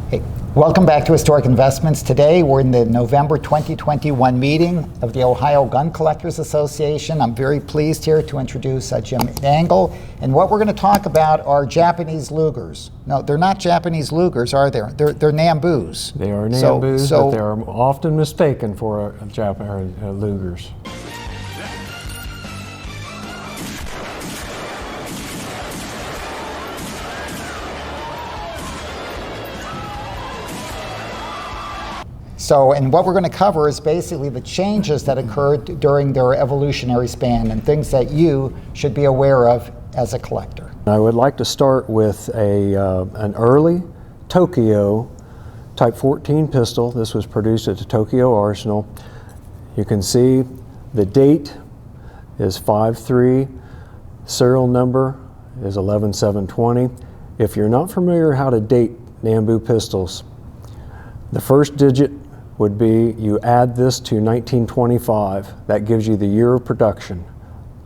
Hey, welcome back to Historic Investments. Today we're in the November 2021 meeting of the Ohio Gun Collectors Association. I'm very pleased here to introduce Jim Angle, and what we're going to talk about are Japanese Lugers. No, they're not Japanese Lugers, are they? They're Nambus. They are Nambus, but they are often mistaken for Japanese Lugers. So, and what we're going to cover is basically the changes that occurred during their evolutionary span and things that you should be aware of as a collector. I would like to start with an early Tokyo Type 14 pistol. This was produced at the Tokyo Arsenal. You can see the date is 5/3, serial number is 11720. If you're not familiar how to date Nambu pistols, the first digit would be, you add this to 1925. That gives you the year of production.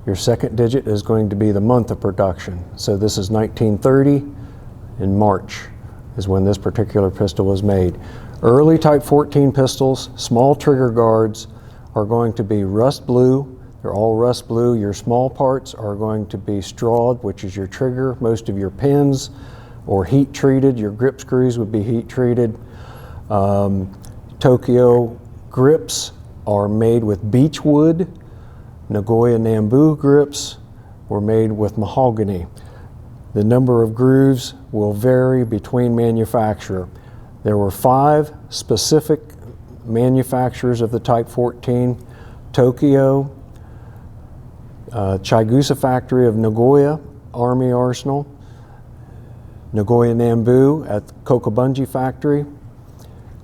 Your second digit is going to be the month of production. So this is 1930, in March is when this particular pistol was made. Early Type 14 pistols, small trigger guards, are going to be rust blue. They're all rust blue. Your small parts are going to be strawed, which is your trigger. Most of your pins, or heat treated. Your grip screws would be heat treated. Tokyo grips are made with beech wood. Nagoya Nambu grips were made with mahogany. The number of grooves will vary between manufacturer. There were 5 specific manufacturers of the Type 14. Tokyo, Chigusa factory of Nagoya Army Arsenal, Nagoya Nambu at Kokubunji factory,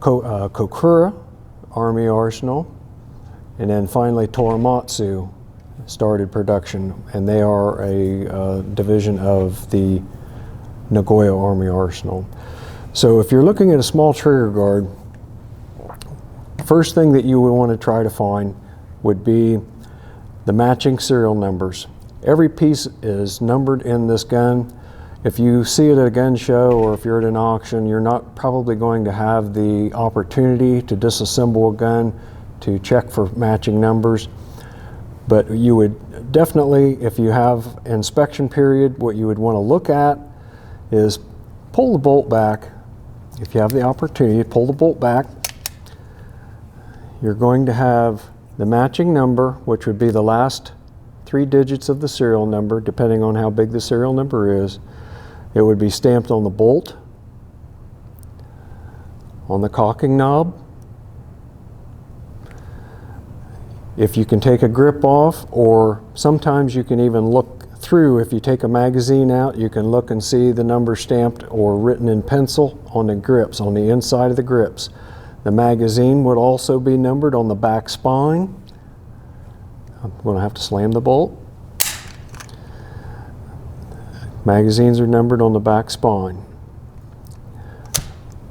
Kokura Army Arsenal, and then finally Toramatsu started production, and they are a division of the Nagoya Army Arsenal. So if you're looking at a small trigger guard, first thing that you would want to try to find would be the matching serial numbers. Every piece is numbered in this gun. If you see it at a gun show or if you're at an auction, you're not probably going to have the opportunity to disassemble a gun to check for matching numbers. But you would definitely, if you have inspection period, what you would want to look at is pull the bolt back. If you have the opportunity, pull the bolt back. You're going to have the matching number, which would be the last 3 digits of the serial number, depending on how big the serial number is. It would be stamped on the bolt, on the cocking knob. If you can take a grip off, or sometimes you can even look through. If you take a magazine out, you can look and see the number stamped or written in pencil on the grips, on the inside of the grips. The magazine would also be numbered on the back spine. I'm going to have to slam the bolt. Magazines are numbered on the back spine.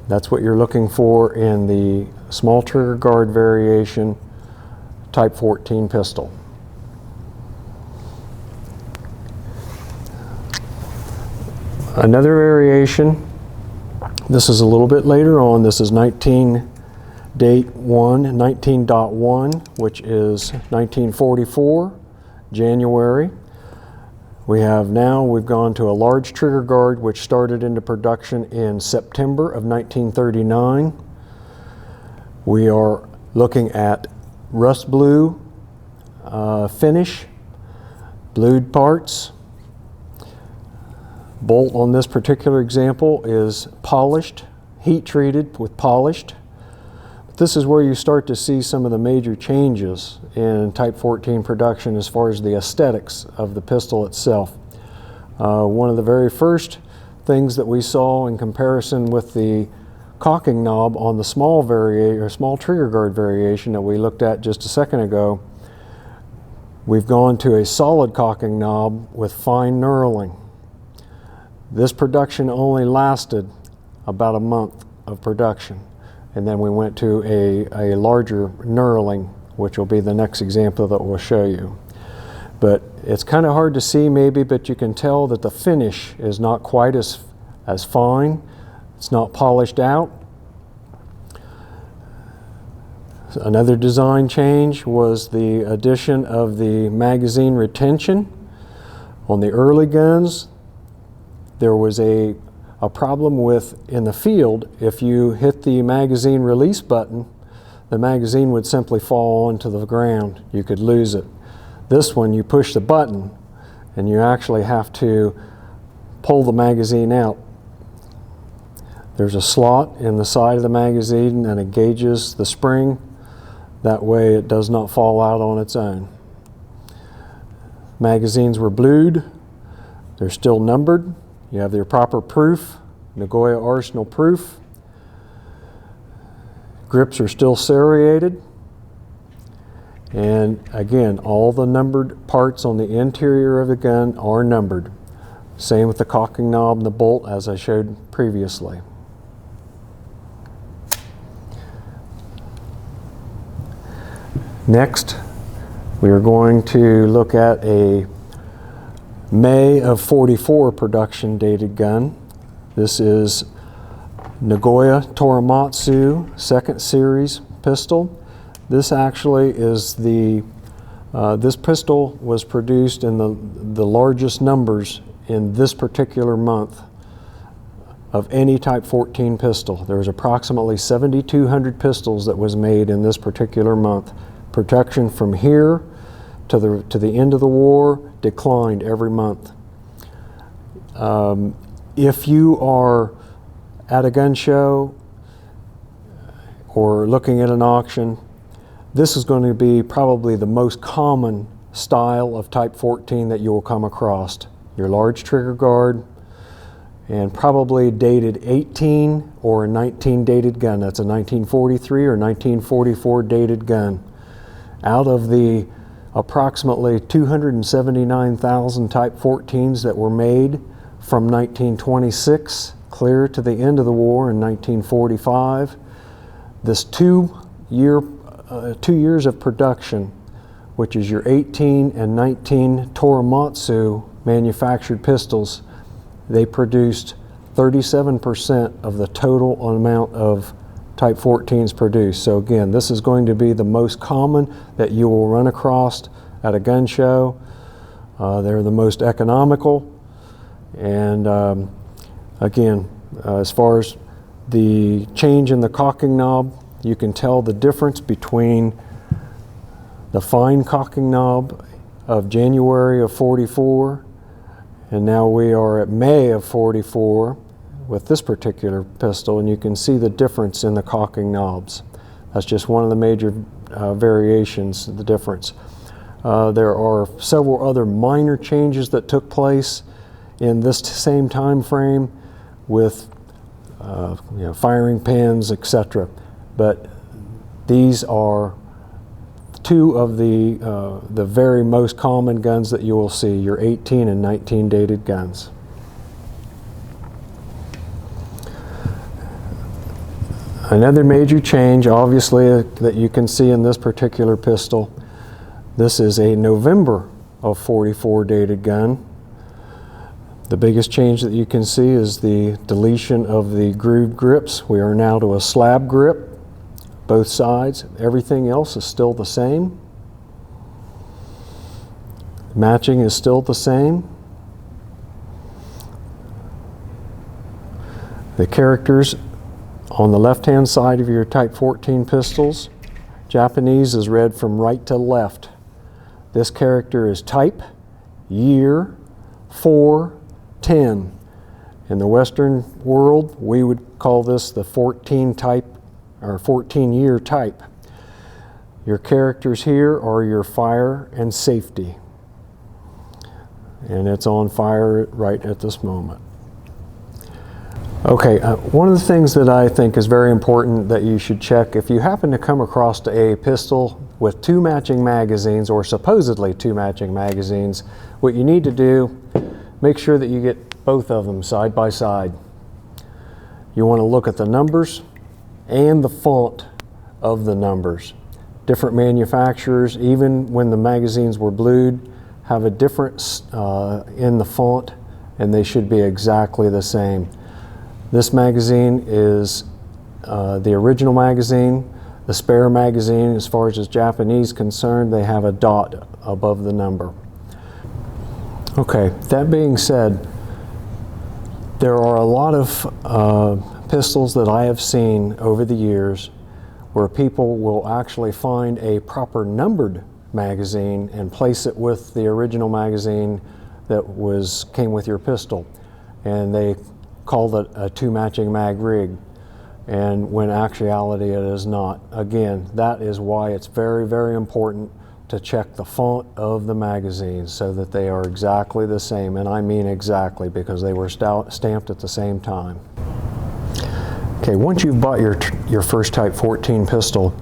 That's what you're looking for in the small trigger guard variation Type 14 pistol. Another variation, this is a little bit later on, this is 19.1, which is 1944, January. We've gone to a large trigger guard which started into production in September of 1939. We are looking at rust blue finish, blued parts. Bolt on this particular example is polished, heat treated with polished. This is where you start to see some of the major changes in Type 14 production as far as the aesthetics of the pistol itself. One of the very first things that we saw in comparison with the cocking knob on the small trigger guard variation that we looked at just a second ago, we've gone to a solid cocking knob with fine knurling. This production only lasted about a month of production. And then we went to a larger knurling, which will be the next example that we'll show you. But it's kind of hard to see maybe, but you can tell that the finish is not quite as fine. It's not polished out. Another design change was the addition of the magazine retention. On the early guns, there was a problem with, in the field, if you hit the magazine release button, the magazine would simply fall onto the ground. You could lose it. This one, you push the button and you actually have to pull the magazine out. There's a slot in the side of the magazine and it gauges the spring. That way it does not fall out on its own. Magazines were blued. They're still numbered. You have their proper proof, Nagoya Arsenal proof. Grips are still serrated. And again, all the numbered parts on the interior of the gun are numbered. Same with the cocking knob and the bolt, as I showed previously. Next, we are going to look at a May of '44 production dated gun. This is Nagoya Toramatsu 2nd Series pistol. This actually is the, this pistol was produced in the largest numbers in this particular month of any Type 14 pistol. There was approximately 7,200 pistols that was made in this particular month. Production from here to the end of the war declined every month. If you are at a gun show or looking at an auction, this is going to be probably the most common style of Type 14 that you will come across. Your large trigger guard and probably dated 18 or a 19 dated gun. That's a 1943 or 1944 dated gun. Out of the approximately 279,000 Type 14s that were made from 1926 clear to the end of the war in 1945, this 2 years of production, which is your 18 and 19 Toramatsu manufactured pistols, they produced 37% of the total amount of Type 14s produced. So again, this is going to be the most common that you will run across at a gun show. They're the most economical. And again, as far as the change in the cocking knob, you can tell the difference between the fine cocking knob of January of '44 and now we are at May of '44 with this particular pistol, and you can see the difference in the cocking knobs. That's just one of the major variations, the difference. There are several other minor changes that took place in this same time frame with firing pins, etc. But these are two of the very most common guns that you will see, your 18 and 19 dated guns. Another major change, obviously, that you can see in this particular pistol, this is a November of '44 dated gun. The biggest change that you can see is the deletion of the grooved grips. We are now to a slab grip, both sides. Everything else is still the same. Matching is still the same. The characters on the left-hand side of your Type 14 pistols, Japanese is read from right to left. This character is type, year, 410. In the Western world, we would call this the 14 type or 14-year type. Your characters here are your fire and safety. And it's on fire right at this moment. Okay, one of the things that I think is very important that you should check, if you happen to come across a pistol with two matching magazines, or supposedly two matching magazines, what you need to do, make sure that you get both of them side by side. You want to look at the numbers and the font of the numbers. Different manufacturers, even when the magazines were blued, have a difference in the font, and they should be exactly the same. This magazine is the original magazine. The spare magazine, as far as is Japanese concerned, they have a dot above the number. Okay, that being said, there are a lot of pistols that I have seen over the years where people will actually find a proper numbered magazine and place it with the original magazine that came with your pistol, and they call it a two matching mag rig, and when actuality it is not. Again, that is why it's very, very important to check the font of the magazines so that they are exactly the same, and I mean exactly, because they were stamped at the same time. Okay, once you've bought your first Type 14 pistol,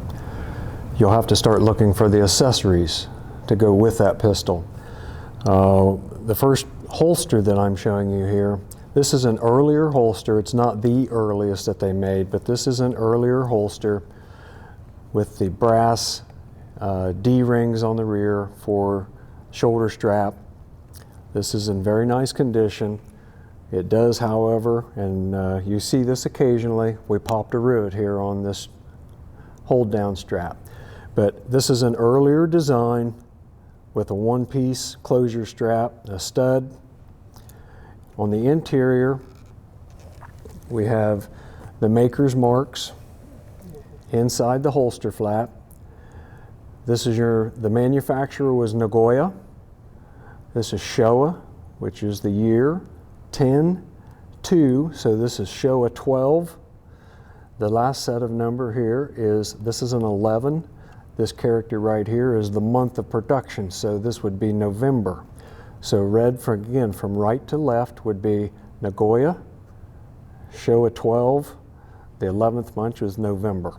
you'll have to start looking for the accessories to go with that pistol. The first holster that I'm showing you here, this is an earlier holster. It's not the earliest that they made, but this is an earlier holster with the brass D-rings on the rear for shoulder strap. This is in very nice condition. It does, however, and you see this occasionally, we popped a rivet here on this hold down strap. But this is an earlier design with a one-piece closure strap, a stud. On the interior, we have the maker's marks inside the holster flap. This is the manufacturer was Nagoya. This is Showa, which is the year 10-2, so this is Showa 12. The last set of number here this is an 11. This character right here is the month of production, so this would be November. So read again from right to left would be Nagoya, Showa 12, the 11th month was November.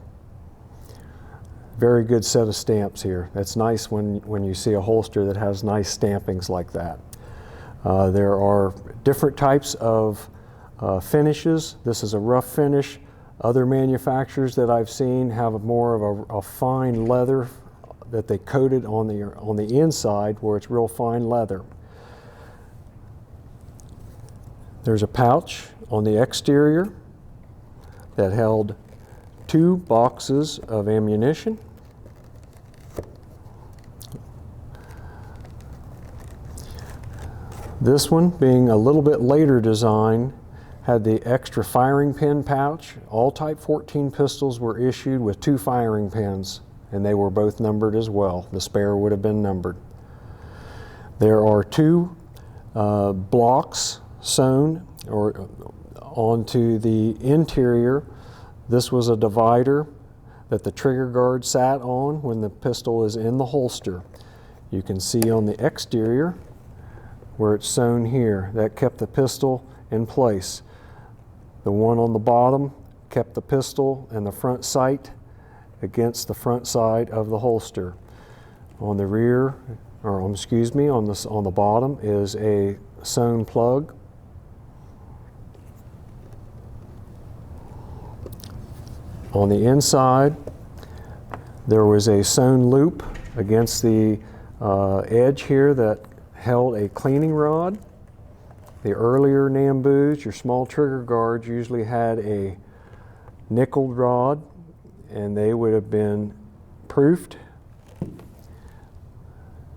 Very good set of stamps here. That's nice when you see a holster that has nice stampings like that. There are different types of finishes. This is a rough finish. Other manufacturers that I've seen have more of a fine leather that they coated on the inside where it's real fine leather. There's a pouch on the exterior that held 2 boxes of ammunition. This one, being a little bit later design, had the extra firing pin pouch. All Type 14 pistols were issued with 2 firing pins, and they were both numbered as well. The spare would have been numbered. There are 2 blocks sewn onto the interior. This was a divider that the trigger guard sat on when the pistol is in the holster. You can see on the exterior where it's sewn here. That kept the pistol in place. The one on the bottom kept the pistol and the front sight against the front side of the holster. On the rear, or excuse me, on the bottom is a sewn plug. On the inside, there was a sewn loop against the edge here that held a cleaning rod. The earlier Nambus, your small trigger guards, usually had a nickeled rod, and they would have been proofed.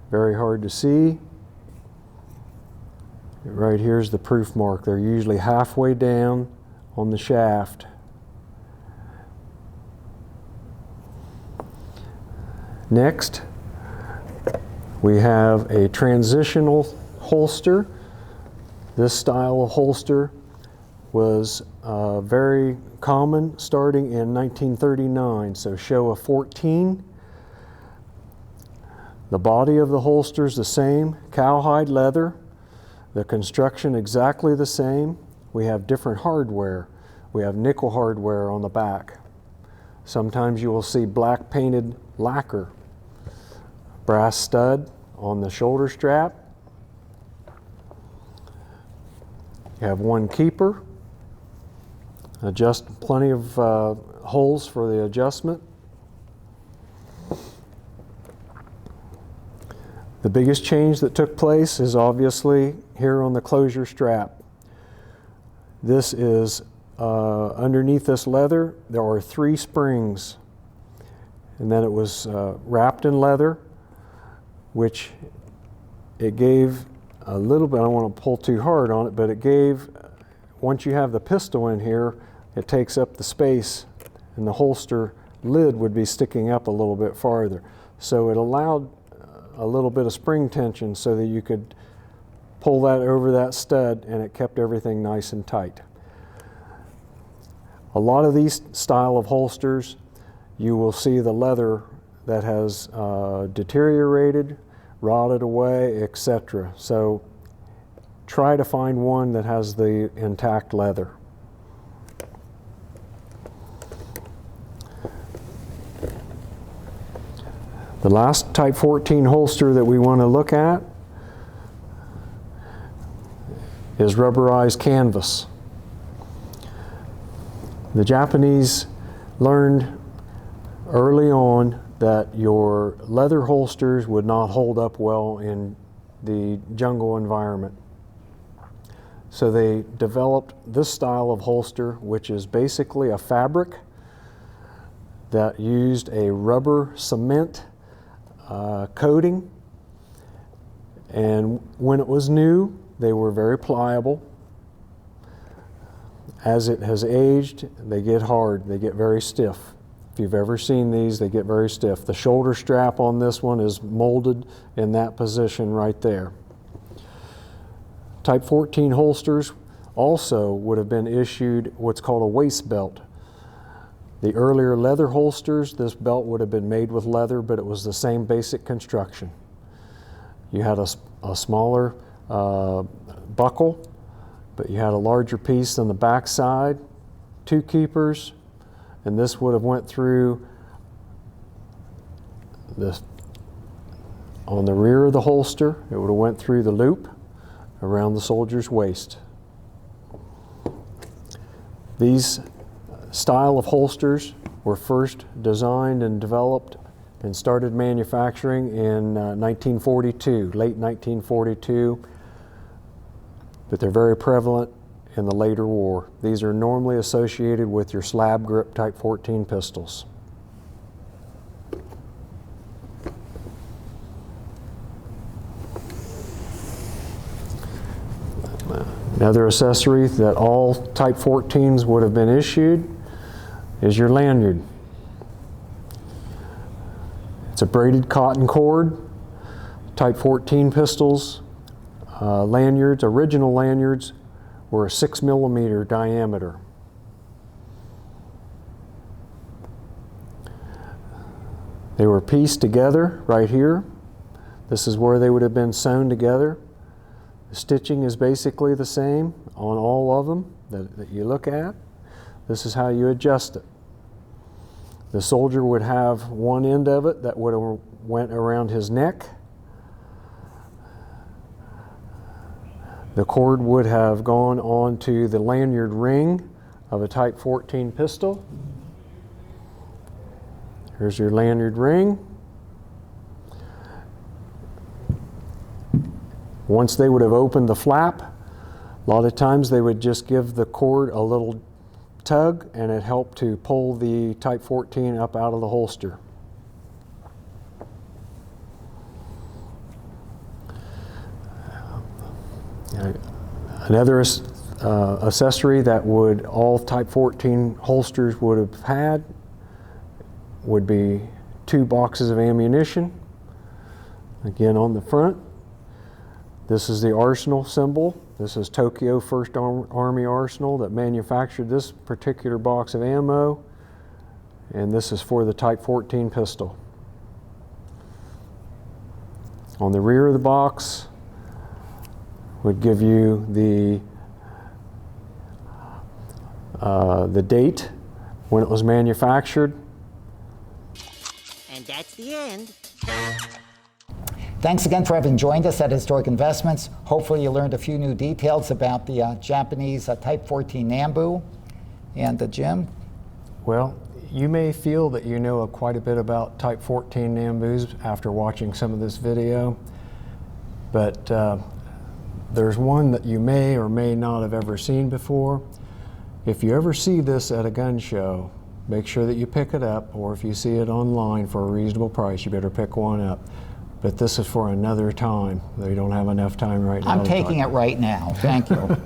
Very hard to see. Right here's the proof mark. They're usually halfway down on the shaft. Next, we have a transitional holster. This style of holster was very common starting in 1939, so Showa 14. The body of the holster is the same, cowhide leather. The construction exactly the same. We have different hardware. We have nickel hardware on the back. Sometimes you will see black painted lacquer. Brass stud on the shoulder strap. You have one keeper. Plenty of holes for the adjustment. The biggest change that took place is obviously here on the closure strap. This is underneath this leather, there are 3 springs. and then it was wrapped in leather, which it gave a little bit, I don't want to pull too hard on it, but it gave, once you have the pistol in here, it takes up the space and the holster lid would be sticking up a little bit farther. So it allowed a little bit of spring tension so that you could pull that over that stud and it kept everything nice and tight. A lot of these style of holsters, you will see the leather that has deteriorated, rotted away, etc. So try to find one that has the intact leather. The last Type 14 holster that we want to look at is Rubberized Canvas. The Japanese learned early on that your leather holsters would not hold up well in the jungle environment. So they developed this style of holster, which is basically a fabric that used a rubber cement coating, and when it was new they were very pliable. As it has aged, they get hard, they get very stiff. If you've ever seen these, they get very stiff. The shoulder strap on this one is molded in that position right there. Type 14 holsters also would have been issued what's called a waist belt. The earlier leather holsters, this belt would have been made with leather, but it was the same basic construction. You had a smaller buckle, but you had a larger piece on the back side, two keepers, and this would have went through this on the rear of the holster. It would have went through the loop around the soldier's waist. These style of holsters were first designed and developed and started manufacturing in 1942, late 1942, but they're very prevalent in the later war. These are normally associated with your slab grip Type 14 pistols. Another accessory that all Type 14s would have been issued is your lanyard. It's a braided cotton cord. Type 14 pistols, lanyards, original lanyards, were a 6mm diameter. They were pieced together right here. This is where they would have been sewn together. The stitching is basically the same on all of them that you look at. This is how you adjust it. The soldier would have one end of it that would have went around his neck. The cord would have gone onto the lanyard ring of a Type 14 pistol. Here's your lanyard ring. Once they would have opened the flap, a lot of times they would just give the cord a little tug and it helped to pull the Type 14 up out of the holster. Another accessory that would all Type 14 holsters would have had would be 2 boxes of ammunition. Again on the front. This is the Arsenal symbol. This is Tokyo 1st Army Arsenal that manufactured this particular box of ammo, and this is for the Type 14 pistol. On the rear of the box would give you the date when it was manufactured. And that's the end. Thanks again for having joined us at Historic Investments. Hopefully you learned a few new details about the Japanese Type 14 Nambu. And Jim? Well, you may feel that you know quite a bit about Type 14 Nambus after watching some of this video, but there's one that you may or may not have ever seen before. If you ever see this at a gun show, make sure that you pick it up, or if you see it online for a reasonable price, you better pick one up. But this is for another time. We don't have enough time right now. I'm taking it right now. Thank you.